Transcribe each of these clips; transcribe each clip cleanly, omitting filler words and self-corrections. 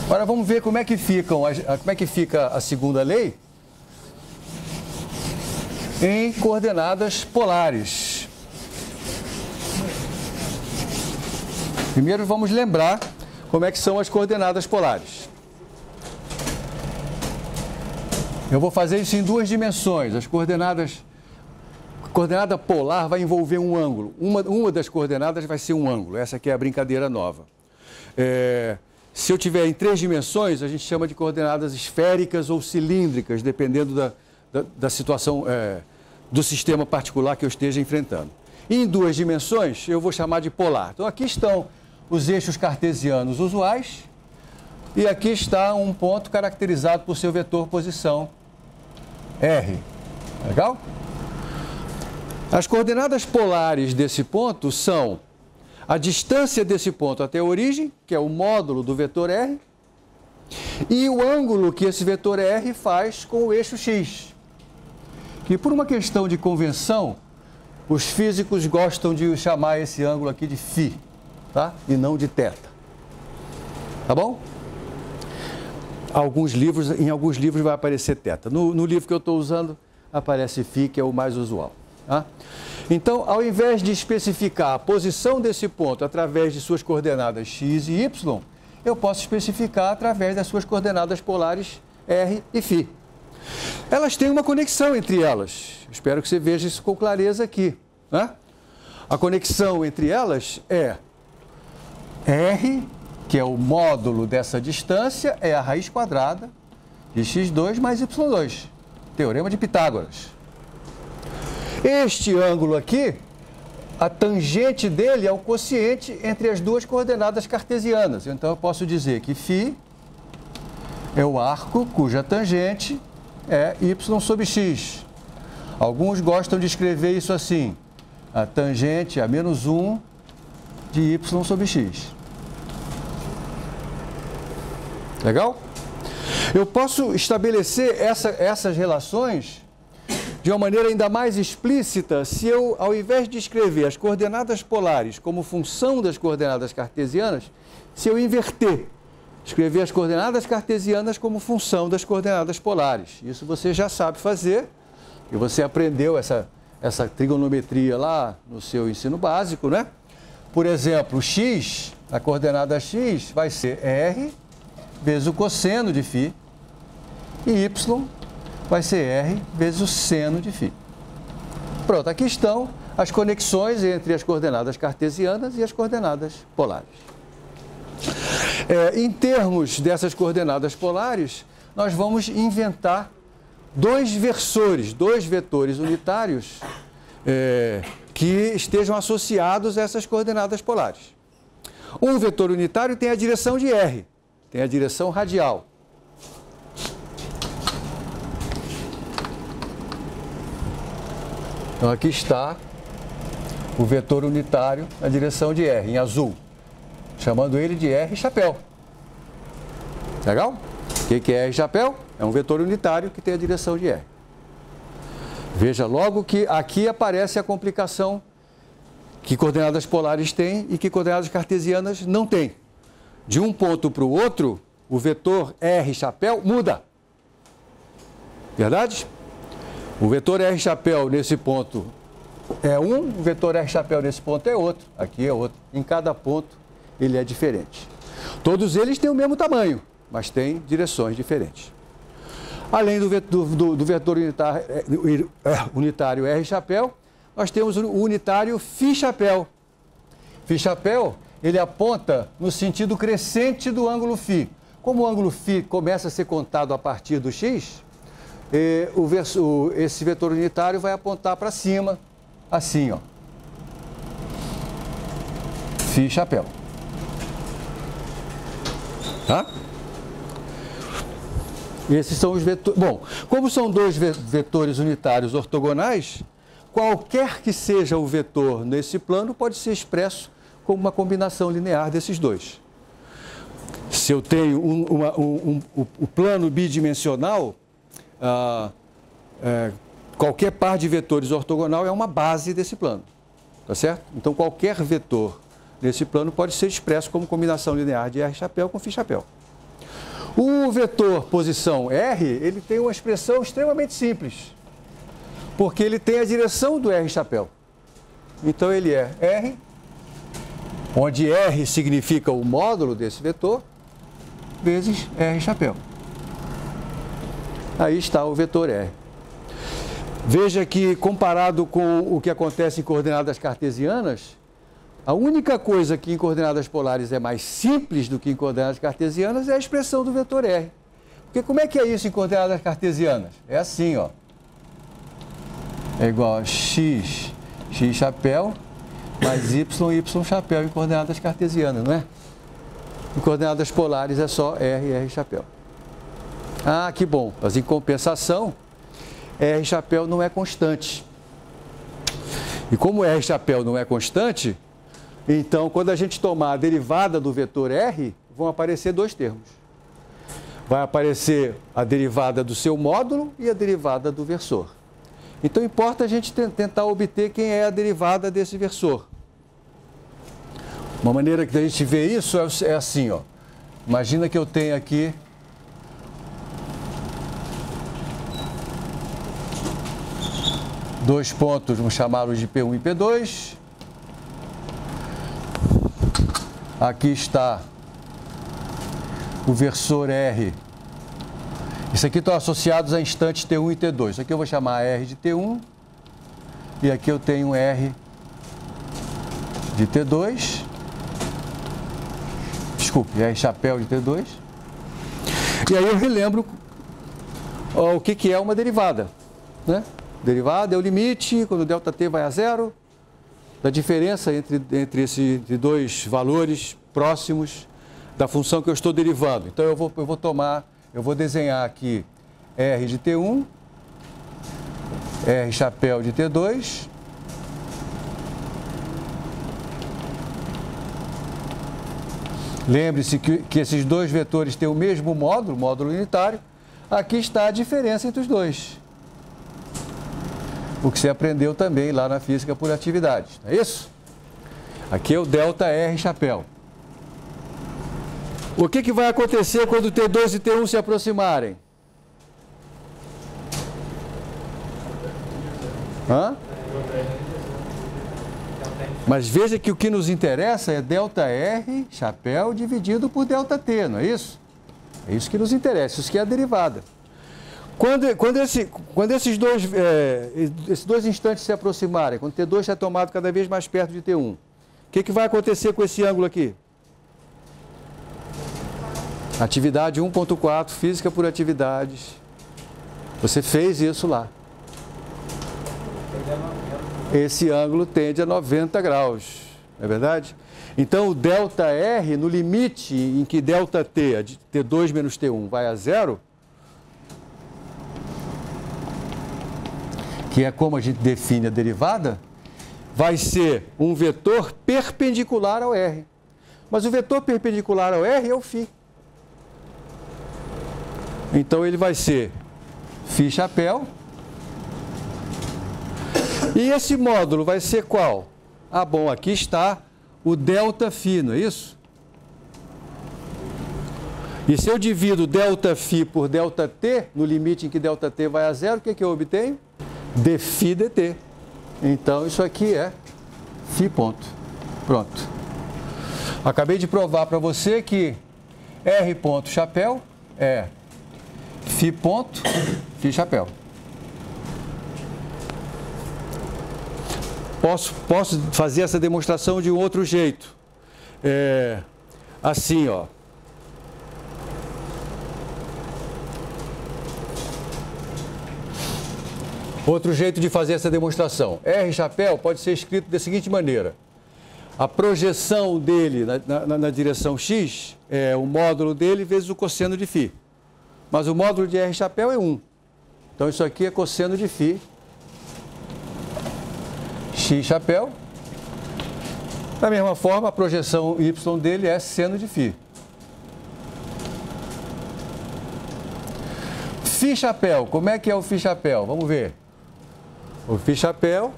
Agora vamos ver como é que fica a segunda lei em coordenadas polares. Primeiro vamos lembrar como é que são as coordenadas polares. Eu vou fazer isso em duas dimensões. A coordenada polar vai envolver um ângulo. Uma das coordenadas vai ser um ângulo. Essa aqui é a brincadeira nova. Se eu tiver em três dimensões, a gente chama de coordenadas esféricas ou cilíndricas, dependendo da situação do sistema particular que eu esteja enfrentando. E em duas dimensões, eu vou chamar de polar. Então, aqui estão os eixos cartesianos usuais e aqui está um ponto caracterizado por seu vetor posição R. Legal? As coordenadas polares desse ponto são a distância desse ponto até a origem, que é o módulo do vetor R, e o ângulo que esse vetor R faz com o eixo X. Que por uma questão de convenção, os físicos gostam de chamar esse ângulo aqui de φ, tá? E não de θ. Tá bom? Em alguns livros vai aparecer θ. No livro que eu estou usando, aparece φ, que é o mais usual. Tá? Então, ao invés de especificar a posição desse ponto através de suas coordenadas x e y, eu posso especificar através das suas coordenadas polares r e φ. Elas têm uma conexão entre elas. Espero que você veja isso com clareza aqui. Né? A conexão entre elas é r, que é o módulo dessa distância, é a raiz quadrada de x2 mais y2. Teorema de Pitágoras. Este ângulo aqui, a tangente dele é o quociente entre as duas coordenadas cartesianas. Então, eu posso dizer que φ é o arco cuja tangente é y sobre x. Alguns gostam de escrever isso assim. A tangente é a menos 1 de y sobre x. Legal? Eu posso estabelecer essas relações de uma maneira ainda mais explícita se eu, ao invés de escrever as coordenadas polares como função das coordenadas cartesianas, se eu inverter, escrever as coordenadas cartesianas como função das coordenadas polares. Isso você já sabe fazer, e você aprendeu essa trigonometria lá no seu ensino básico, né? Por exemplo, x, a coordenada x vai ser r vezes o cosseno de φ, e y vai ser r vezes o seno de φ. Pronto, aqui estão as conexões entre as coordenadas cartesianas e as coordenadas polares. Em termos dessas coordenadas polares, nós vamos inventar dois versores, dois vetores unitários que estejam associados a essas coordenadas polares. Um vetor unitário tem a direção de r, tem a direção radial. Então, aqui está o vetor unitário na direção de R, em azul, chamando ele de R chapéu. Legal? O que é R chapéu? É um vetor unitário que tem a direção de R. Veja logo que aqui aparece a complicação que coordenadas polares têm e que coordenadas cartesianas não têm. De um ponto para o outro, o vetor R chapéu muda. Verdade? O vetor R chapéu nesse ponto é um, o vetor R chapéu nesse ponto é outro, aqui é outro. Em cada ponto ele é diferente. Todos eles têm o mesmo tamanho, mas têm direções diferentes. Além do vetor unitário R chapéu, nós temos o unitário φ chapéu. Φ chapéu, ele aponta no sentido crescente do ângulo φ. Como o ângulo φ começa a ser contado a partir do x, esse vetor unitário vai apontar para cima, assim, ó. Φ chapéu. Tá? Esses são os vetores. Bom, como são dois vetores unitários ortogonais, qualquer que seja o vetor nesse plano pode ser expresso como uma combinação linear desses dois. Se eu tenho o plano bidimensional, qualquer par de vetores ortogonal é uma base desse plano, tá certo? Então, qualquer vetor nesse plano pode ser expresso como combinação linear de R chapéu com φ chapéu. O vetor posição R, ele tem uma expressão extremamente simples, porque ele tem a direção do R chapéu. Então ele é R, onde R significa o módulo desse vetor, vezes R chapéu. Aí está o vetor R. Veja que, comparado com o que acontece em coordenadas cartesianas, a única coisa que em coordenadas polares é mais simples do que em coordenadas cartesianas é a expressão do vetor R. Porque como é que é isso em coordenadas cartesianas? É assim, ó. É igual a x chapéu, mais y chapéu em coordenadas cartesianas, não é? Em coordenadas polares é só R chapéu. Ah, que bom. Mas em compensação, R chapéu não é constante. E como R chapéu não é constante, então quando a gente tomar a derivada do vetor R, vão aparecer dois termos. Vai aparecer a derivada do seu módulo e a derivada do versor. Então importa a gente tentar obter quem é a derivada desse versor. Uma maneira que a gente vê isso é assim, ó. Imagina que eu tenho aqui dois pontos, vamos chamá-los de P1 e P2. Aqui está o versor R. Isso aqui estão associados a instantes T1 e T2. Isso aqui eu vou chamar R de T1. E aqui eu tenho R de T2. Desculpe, R chapéu de T2. E aí eu relembro o que é uma derivada, né? Derivada é o limite, quando ΔT vai a zero, da diferença entre esses dois valores próximos da função que eu estou derivando. Então eu vou desenhar aqui R de T1, R chapéu de T2, lembre-se que esses dois vetores têm o mesmo módulo unitário. Aqui está a diferença entre os dois. O que você aprendeu também lá na física por atividades, não é isso? Aqui é o ΔR chapéu. O que vai acontecer quando T2 e T1 se aproximarem? Hã? Mas veja que o que nos interessa é ΔR chapéu dividido por ΔT, não é isso? É isso que nos interessa, isso que é a derivada. Quando esses dois instantes se aproximarem, quando T2 é tomado cada vez mais perto de T1, o que vai acontecer com esse ângulo aqui? Atividade 1.4, física por atividades. Você fez isso lá. Esse ângulo tende a 90 graus, não é verdade? Então o ΔR, no limite em que ΔT, T2 menos T1, vai a zero, que é como a gente define a derivada, vai ser um vetor perpendicular ao R. Mas o vetor perpendicular ao R é o φ. Então ele vai ser φ chapéu. E esse módulo vai ser qual? Ah, bom, aqui está o ΔΦ, não é isso? E se eu divido ΔΦ por ΔT, no limite em que ΔT vai a zero, o que eu obtenho? dφ dt. Então isso aqui é φ ponto. Pronto. Acabei de provar para você que R ponto chapéu é φ ponto, φ chapéu. Posso fazer essa demonstração de um outro jeito. Assim, ó. Outro jeito de fazer essa demonstração. R chapéu pode ser escrito da seguinte maneira. A projeção dele na direção x é o módulo dele vezes o cosseno de φ. Mas o módulo de R chapéu é 1. Então isso aqui é cosseno de φ. X chapéu. Da mesma forma, a projeção y dele é seno de φ. Φ chapéu, como é que é o φ chapéu? Vamos ver. O φ chapéu,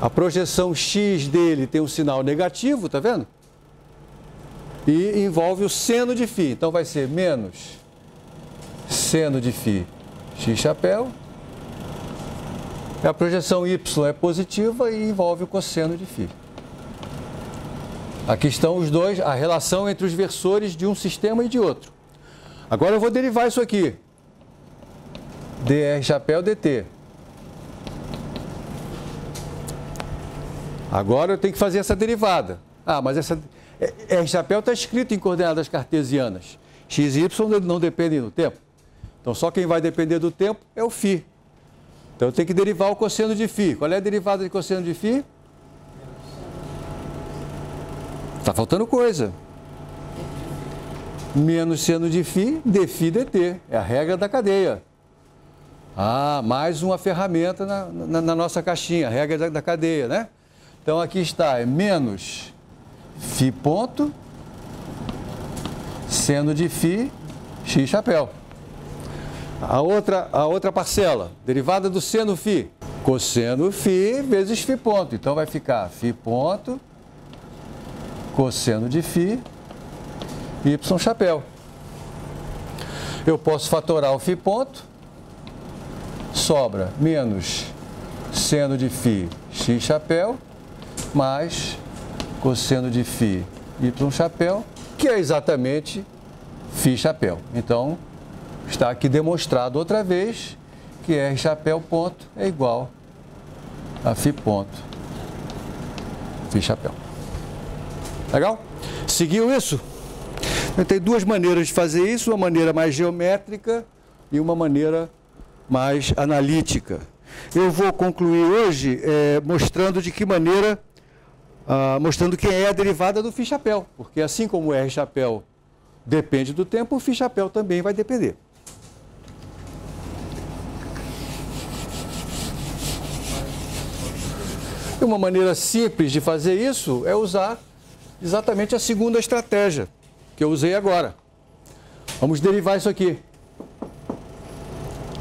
a projeção x dele tem um sinal negativo, tá vendo? e envolve o seno de φ. Então vai ser menos seno de φ x chapéu. A projeção y é positiva e envolve o cosseno de φ. Aqui estão os dois, a relação entre os versores de um sistema e de outro. Agora eu vou derivar isso aqui. dr chapéu dt. Agora eu tenho que fazer essa derivada. Ah, mas essa R chapéu está escrito em coordenadas cartesianas. X e Y não dependem do tempo. Então só quem vai depender do tempo é o φ. Então eu tenho que derivar o cosseno de φ. Qual é a derivada de cosseno de φ? Está faltando coisa. Menos seno de φ, dφ dt. É a regra da cadeia. Ah, mais uma ferramenta na nossa caixinha, a regra da cadeia, né? Então aqui está, é menos φ ponto, seno de φ, x chapéu. A outra parcela, derivada do seno φ, cosseno φ vezes φ ponto. Então vai ficar φ ponto, cosseno de φ, y chapéu. Eu posso fatorar o φ ponto, sobra menos seno de φ, x chapéu, mais cosseno de φ, y chapéu, que é exatamente φ chapéu. Então, está aqui demonstrado outra vez que R chapéu ponto é igual a φ ponto, φ chapéu. Legal? Seguiu isso? Tem duas maneiras de fazer isso, uma maneira mais geométrica e uma maneira mais analítica. Eu vou concluir hoje mostrando de que maneira, mostrando que é a derivada do φ chapéu, porque assim como o R chapéu depende do tempo, o φ chapéu também vai depender. E uma maneira simples de fazer isso é usar exatamente a segunda estratégia que eu usei agora. Vamos derivar isso aqui.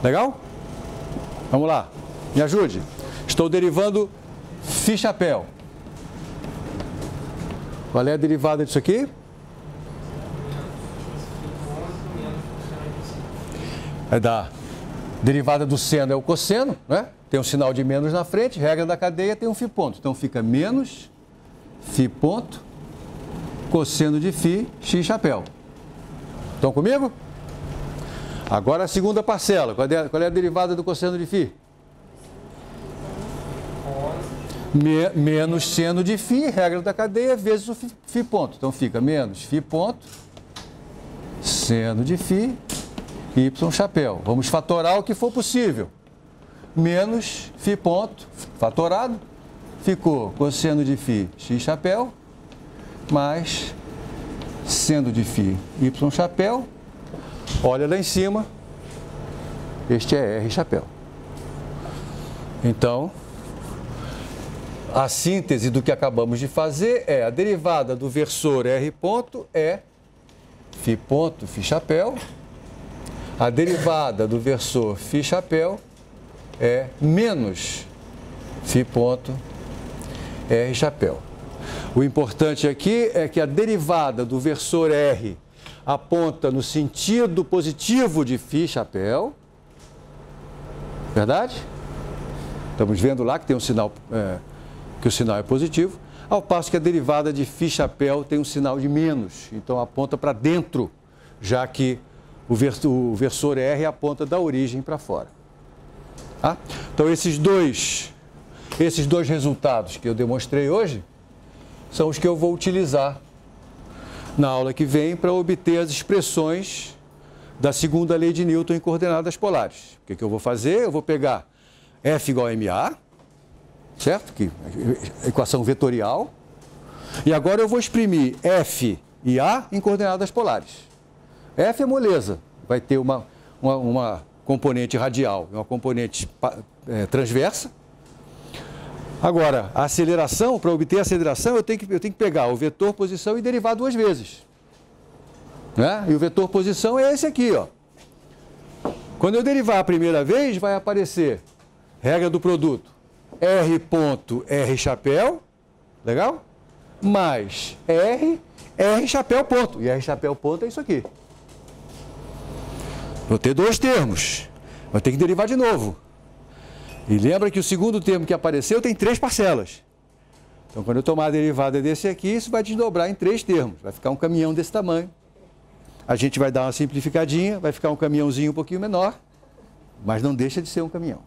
Legal? Vamos lá. Me ajude. Estou derivando φ chapéu. Qual é a derivada disso aqui? É da derivada do seno, é o cosseno, né? Tem um sinal de menos na frente, regra da cadeia, tem um φ ponto. Então fica menos φ ponto, cosseno de φ, x chapéu. Estão comigo? Agora a segunda parcela. Qual é a derivada do cosseno de φ? Menos seno de φ, regra da cadeia, vezes o φ ponto. Então fica menos φ ponto, seno de φ, y chapéu. Vamos fatorar o que for possível. Menos φ ponto, fatorado, ficou cosseno de φ, x chapéu, mais seno de φ, y chapéu. Olha lá em cima, este é R chapéu. Então, a síntese do que acabamos de fazer é a derivada do versor R ponto é φ ponto, φ chapéu. A derivada do versor φ chapéu é menos φ ponto, R chapéu. O importante aqui é que a derivada do versor R aponta no sentido positivo de φ chapéu. Verdade? Estamos vendo lá que tem um sinal, que o sinal é positivo, ao passo que a derivada de φ chapéu tem um sinal de menos, então aponta para dentro, já que o versor R aponta da origem para fora. Tá? Então esses dois resultados que eu demonstrei hoje são os que eu vou utilizar na aula que vem para obter as expressões da segunda lei de Newton em coordenadas polares. O que eu vou fazer? Eu vou pegar F igual a MA, certo? Que é equação vetorial. E agora eu vou exprimir F e A em coordenadas polares. F é moleza, vai ter uma componente radial e uma componente transversa. Agora, a aceleração, para obter a aceleração, eu tenho que pegar o vetor posição e derivar duas vezes. Né? E o vetor posição é esse aqui, ó. Quando eu derivar a primeira vez, vai aparecer regra do produto R ponto R chapéu, legal? Mais R R chapéu ponto. E R chapéu ponto é isso aqui. Vou ter dois termos. Vou ter que derivar de novo. E lembra que o segundo termo que apareceu tem 3 parcelas. Então, quando eu tomar a derivada desse aqui, isso vai desdobrar em 3 termos. Vai ficar um caminhão desse tamanho. A gente vai dar uma simplificadinha, vai ficar um caminhãozinho um pouquinho menor, mas não deixa de ser um caminhão.